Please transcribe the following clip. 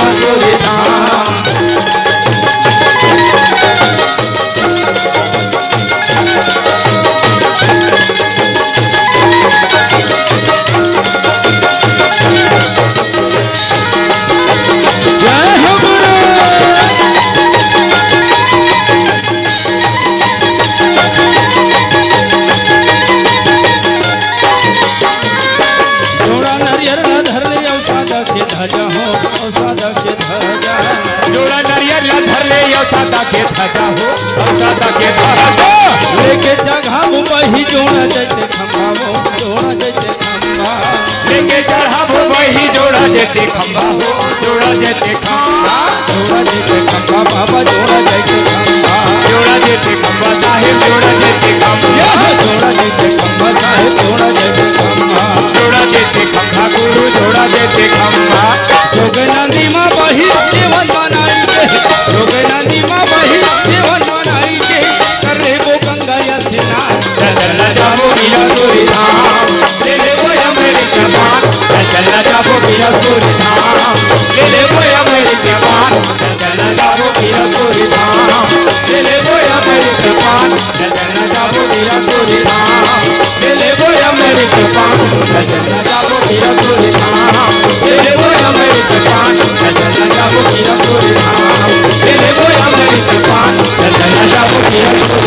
मीरापुरी धाम। जोड़ा नरियल धर ले औसादा के ध्वजा हो, औसादा के ध्वजा लेके चढ़ाव वही जोड़ा जैसे खंभा हो, जोड़ा जैसे खंभा लेके चढ़ाव वही जोड़ा जैसे खंभा हो, जोड़ा जैसे खंभा, जोड़ा जैसे खंभा बाबा, जोड़ा जैसे खंभा, जोड़ा जैसे खंभा साहिब, जोड़ा जैसे खंभा, जोड़ा जैसे खंभा साहिब, जोड़ा जैसे खंभा, जोड़ा जैसे खंभा गुरु, जोड़ा जैसे खंभा। जोग नदी माँ बही जीवन बनाई के, जोग नदी माँ बही जीवन बनाई के, करे वो गंगा यमुना चल जाओ मीरापुरी धाम, ले ले वो अमृत पान, चल जाओ मीरापुरी धाम, ले ले वो अमृत पान, चल जाओ मीरापुरी धाम, ले ले वो अमृत पान, चल जाओ मीरापुरी धाम, ले ले वो अमृत पान, चल जाओ मीरापुरी धाम, ले ले वो अमृत पान, चल जाओ मीरापुरी धाम, ले ले वो अमृत पान, चल जाओ मीरापुरी